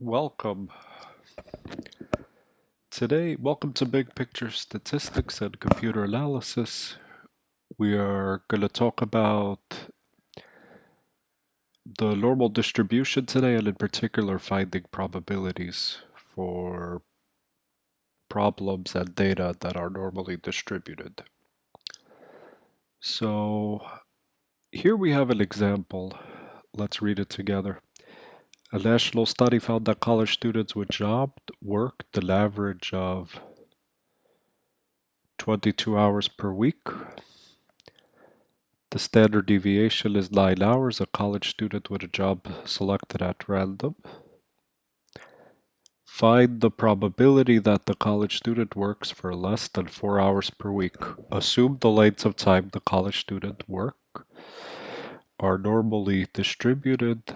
Welcome. Welcome to Big Picture Statistics and Computer Analysis. We are going to talk about the normal distribution today, and in particular finding probabilities for problems and data that are normally distributed. So here we have an example. Let's read it together. A national study found that college students with job worked an average of 22 hours per week. The standard deviation is 9 hours. A college student with a job selected at random. Find the probability that the college student works for less than 4 hours per week. Assume the lengths of time the college student work are normally distributed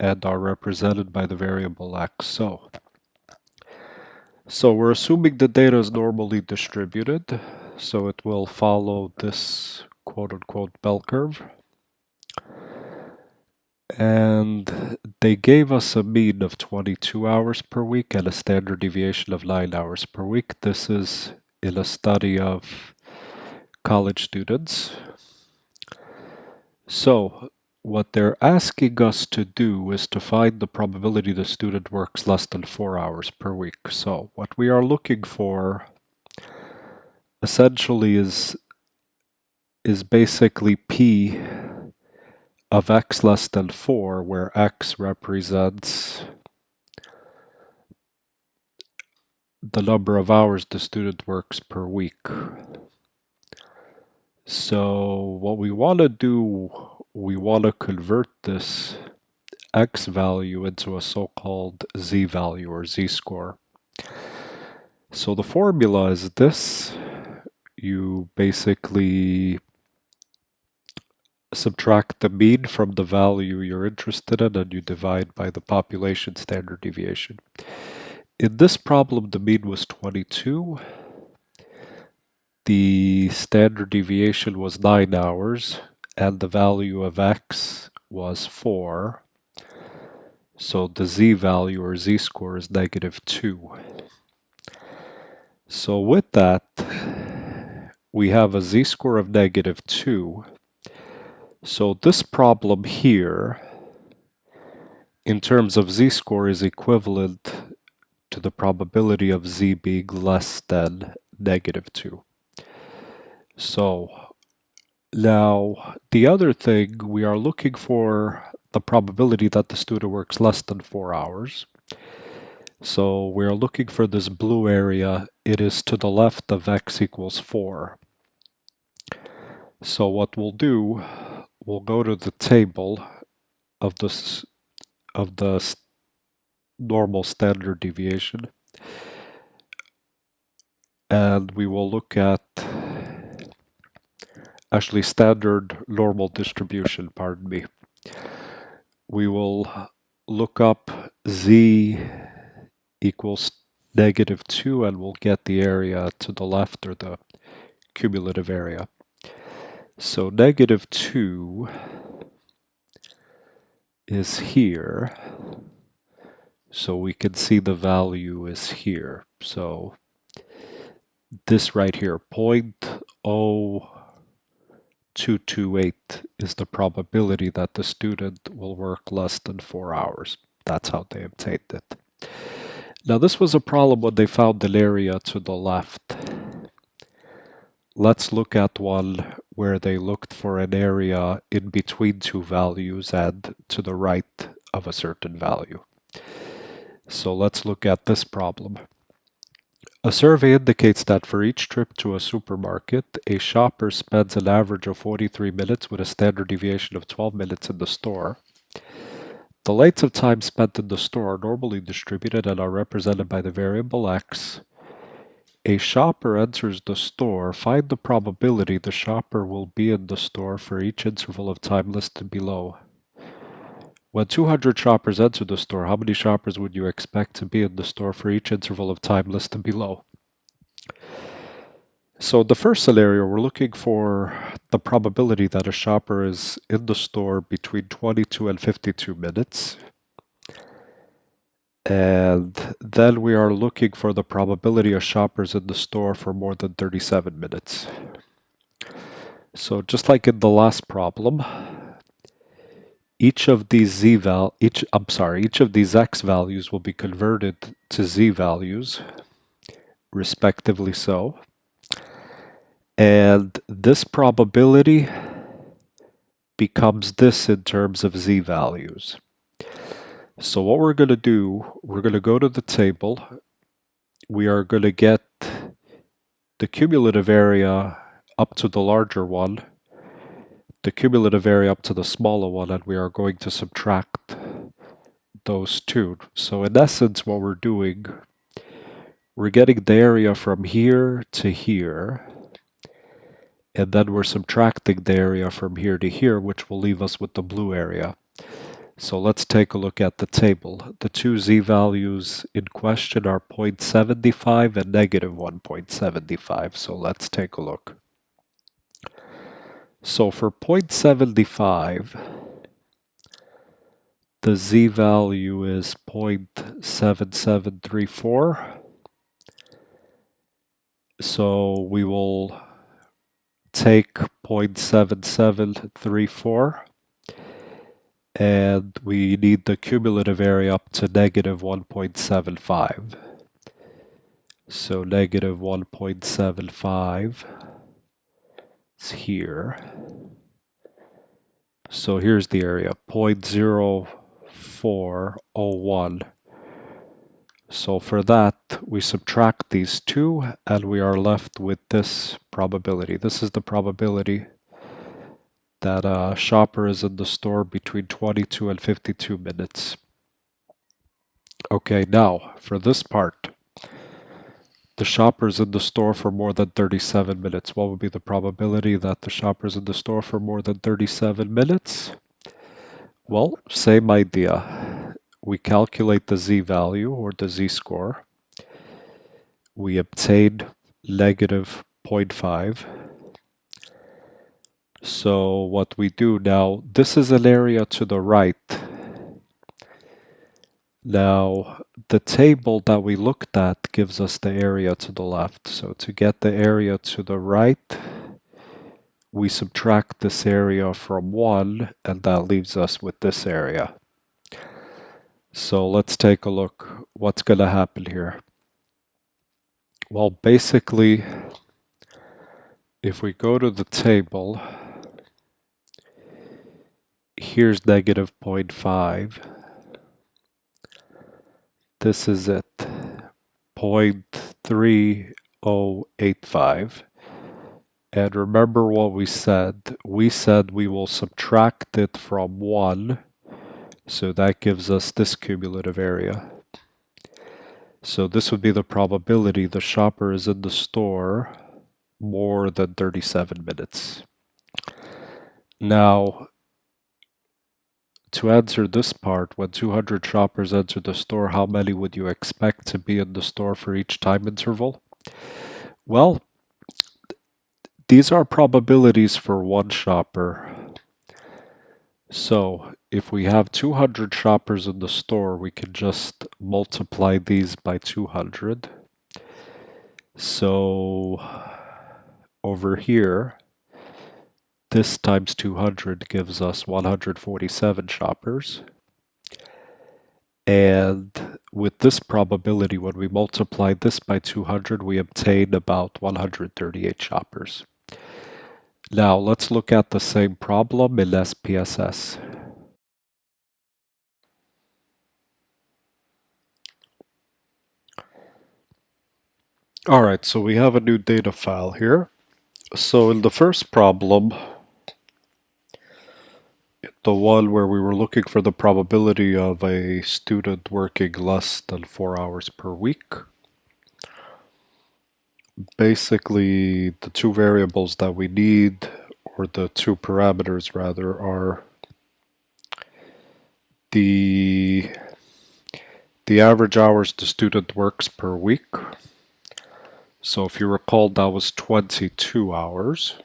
and are represented by the variable x. So we're assuming the data is normally distributed, so it will follow this quote-unquote bell curve. And they gave us a mean of 22 hours per week and a standard deviation of 9 hours per week. This is in a study of college students. So what they're asking us to do is to find the probability the student works less than 4 hours per week. So what we are looking for essentially is basically P of x less than 4, where x represents the number of hours the student works per week. So what we want to do, we want to convert this x value into a so-called z value or z-score. So the formula is this. You basically subtract the mean from the value you're interested in and you divide by the population standard deviation. In this problem, the mean was 22. The standard deviation was 9 hours and the value of x was 4. So the z value or z-score is -2. So with that, we have a z-score of -2. So this problem here, in terms of z-score, is equivalent to the probability of z being less than -2. So now the other thing, we are looking for the probability that the student works less than 4 hours. So we're looking for this blue area. It is to the left of x equals 4. So what we'll do, we'll go to the table of the normal standard deviation, and we will look at actually standard normal distribution, pardon me. We will look up z equals -2 and we'll get the area to the left, or the cumulative area. So -2 is here, so we can see the value is here. So this right here, 0.0228 is the probability that the student will work less than 4 hours. That's how they obtained it. Now this was a problem when they found an area to the left. Let's look at one where they looked for an area in between two values and to the right of a certain value. So let's look at this problem. A survey indicates that for each trip to a supermarket, a shopper spends an average of 43 minutes with a standard deviation of 12 minutes in the store. The lengths of time spent in the store are normally distributed and are represented by the variable x. A shopper enters the store. Find the probability the shopper will be in the store for each interval of time listed below. When 200 shoppers enter the store, how many shoppers would you expect to be in the store for each interval of time listed below? So the first scenario, we're looking for the probability that a shopper is in the store between 22 and 52 minutes. And then we are looking for the probability of shoppers in the store for more than 37 minutes. So just like in the last problem, each of these each of these x values will be converted to z values, respectively so. And this probability becomes this in terms of z values. So what we're going to do, we're going to go to the table. We are going to get the cumulative area up to the larger one, the cumulative area up to the smaller one, and we are going to subtract those two. So in essence, what we're doing, we're getting the area from here to here, and then we're subtracting the area from here to here, which will leave us with the blue area. So let's take a look at the table. The two z values in question are 0.75 and negative 1.75. So let's take a look. So for 0.75, the z value is 0.7734. So we will take 0.7734. And we need the cumulative area up to negative 1.75. So negative 1.75 is here. So here's the area, 0.0401. So for that, we subtract these two, and we are left with this probability. This is the probability that a shopper is in the store between 22 and 52 minutes. Okay, now for this part, the shopper's in the store for more than 37 minutes. What would be the probability that the shopper's in the store for more than 37 minutes? Well, same idea. We calculate the z-value, or the z-score. We obtain negative 0.5. So what we do now, this is an area to the right. Now, the table that we looked at gives us the area to the left. So to get the area to the right, we subtract this area from 1, and that leaves us with this area. So let's take a look. What's going to happen here? Well, basically, if we go to the table, here's negative 0.5. This is it, 0.3085. And remember what we said. We said we will subtract it from 1, so that gives us this cumulative area. So this would be the probability the shopper is in the store more than 37 minutes. Now, to answer this part, when 200 shoppers enter the store, how many would you expect to be in the store for each time interval? Well, these are probabilities for one shopper. So if we have 200 shoppers in the store, we can just multiply these by 200. So over here, this times 200 gives us 147 shoppers. And with this probability, when we multiply this by 200, we obtain about 138 shoppers. Now let's look at the same problem in SPSS. Alright, so we have a new data file here. So in the first problem, the one where we were looking for the probability of a student working less than 4 hours per week, basically the two variables that we need, or the two parameters rather, are the average hours the student works per week. So if you recall, that was 22 hours.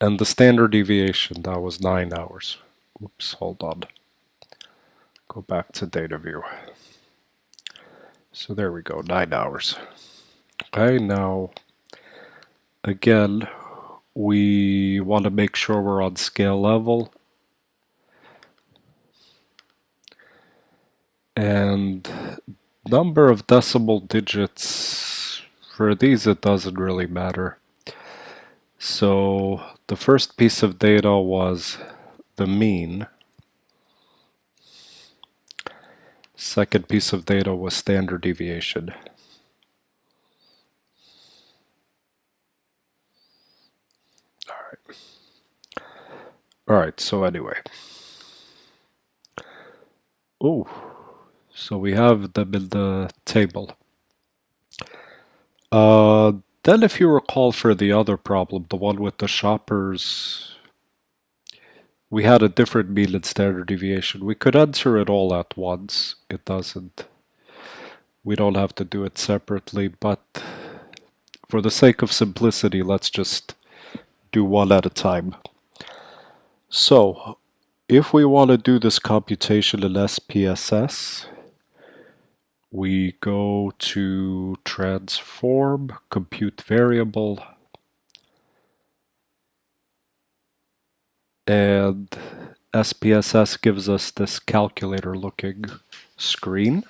And the standard deviation, that was 9 hours. Oops, hold on. Go back to data view. So there we go, 9 hours. Okay, now again, we want to make sure we're on scale level. And number of decimal digits, for these it doesn't really matter. So the first piece of data was the mean. Second piece of data was standard deviation. Alright, so anyway. Oh, so we have them in the table. Then if you recall for the other problem, the one with the shoppers, we had a different mean and standard deviation. We could answer it all at once. It doesn't. We don't have to do it separately, but for the sake of simplicity, let's just do one at a time. So, if we want to do this computation in SPSS, we go to transform, compute variable, and SPSS gives us this calculator looking screen.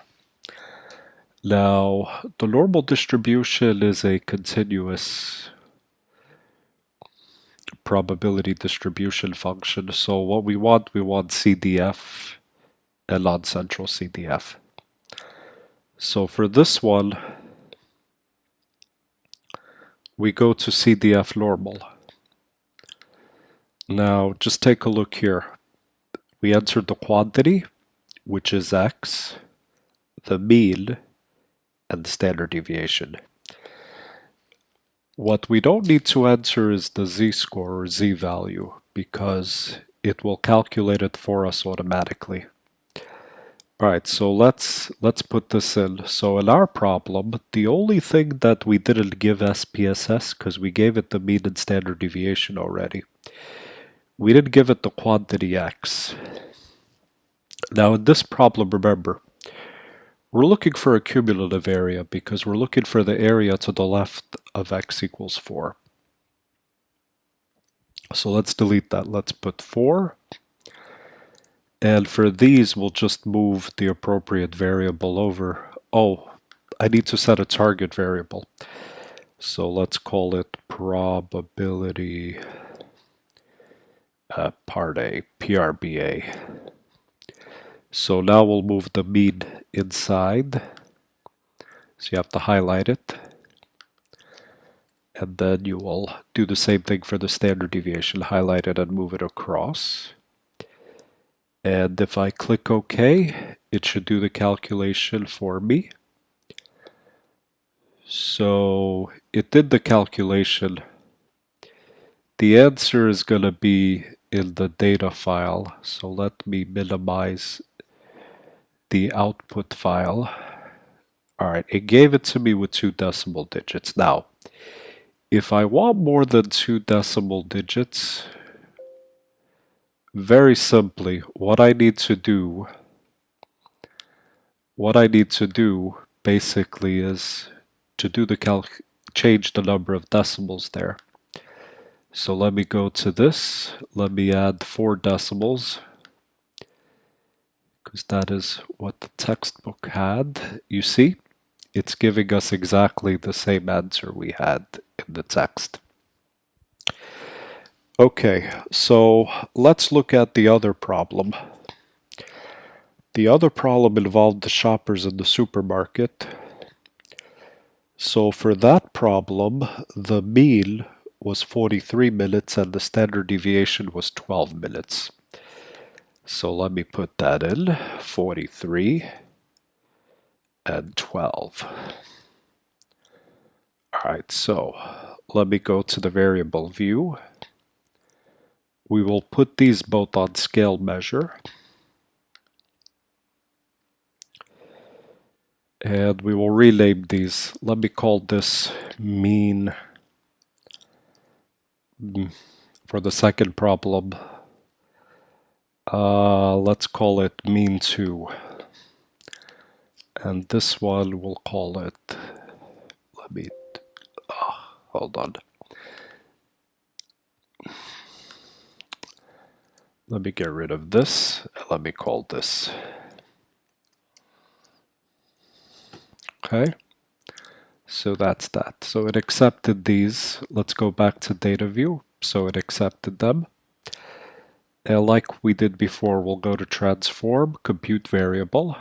Now, the normal distribution is a continuous probability distribution function. So what we want CDF and non-central CDF. So for this one, we go to CDF normal. Now, just take a look here. We entered the quantity, which is x, the mean, and the standard deviation. What we don't need to enter is the z-score or z-value, because it will calculate it for us automatically. Alright, so let's put this in. So in our problem, the only thing that we didn't give SPSS, because we gave it the mean and standard deviation already, we didn't give it the quantity x. Now in this problem, remember, we're looking for a cumulative area because we're looking for the area to the left of x equals 4. So let's delete that. Let's put 4. And for these, we'll just move the appropriate variable over. Oh, I need to set a target variable. So let's call it probability part A, PRBA. So now we'll move the mean inside. So you have to highlight it. And then you will do the same thing for the standard deviation, highlight it and move it across. And if I click OK, it should do the calculation for me. So it did the calculation. The answer is going to be in the data file. So let me minimize the output file. Alright, it gave it to me with 2 decimal digits. Now, if I want more than 2 decimal digits, very simply, what I need to do basically is to do the change the number of decimals there. So let me go to this, let me add 4 decimals, because that is what the textbook had. You see, it's giving us exactly the same answer we had in the text. Okay, so let's look at the other problem. The other problem involved the shoppers in the supermarket. So for that problem, the mean was 43 minutes and the standard deviation was 12 minutes. So let me put that in, 43 and 12. Alright, so let me go to the variable view. We will put these both on scale measure. And we will rename these. Let me call this mean. For the second problem, Let's call it mean 2. And this one we'll call it, let me, hold on. Let me get rid of this. Let me call this. Okay. So that's that. So it accepted these. Let's go back to data view. So it accepted them. And like we did before, we'll go to transform, compute variable.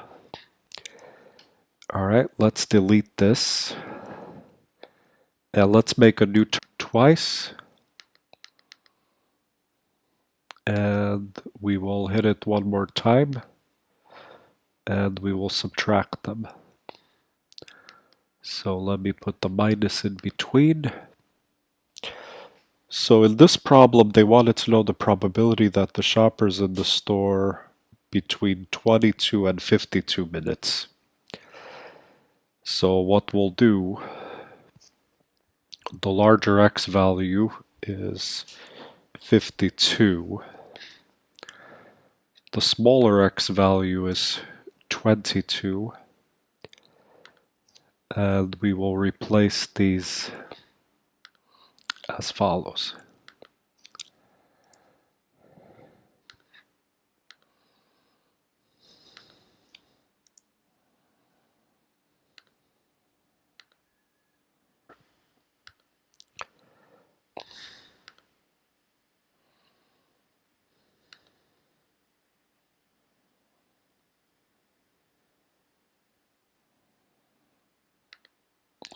All right, let's delete this. And let's make a new term twice. And we will hit it one more time. And we will subtract them. So let me put the minus in between. So in this problem, they wanted to know the probability that the shopper's in the store between 22 and 52 minutes. So what we'll do, the larger x value is 52. The smaller x value is 22. And we will replace these as follows.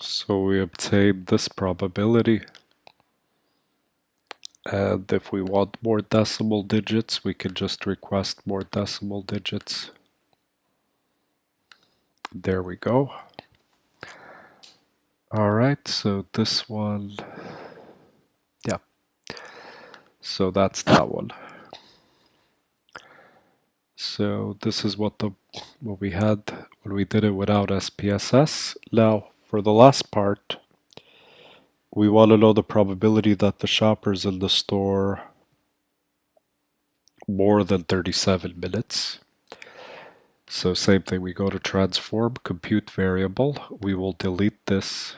So we obtain this probability. And if we want more decimal digits, we can just request more decimal digits. There we go. All right, so this one, yeah. So that's that one. So this is what we had when we did it without SPSS. Now, for the last part, we want to know the probability that the shopper's in the store more than 37 minutes. So same thing, we go to transform, compute variable. We will delete this.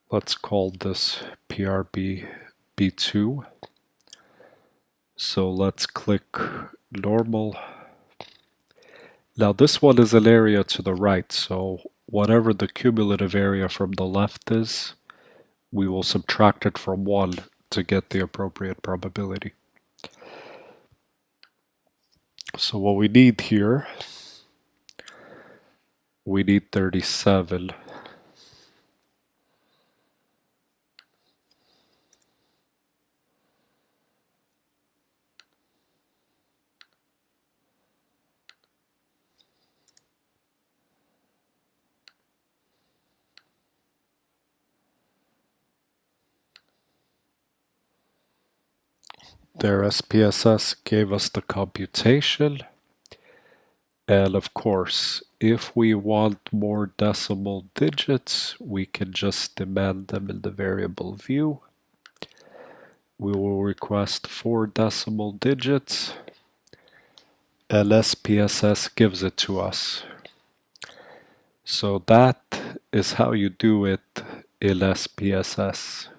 Let's call this PRB B2. So let's click normal. Now this one is an area to the right, so whatever the cumulative area from the left is, we will subtract it from 1 to get the appropriate probability. So what we need here, we need 37. Their SPSS gave us the computation. And of course, if we want more decimal digits, we can just demand them in the variable view. We will request 4 decimal digits, and SPSS gives it to us. So that is how you do it in SPSS.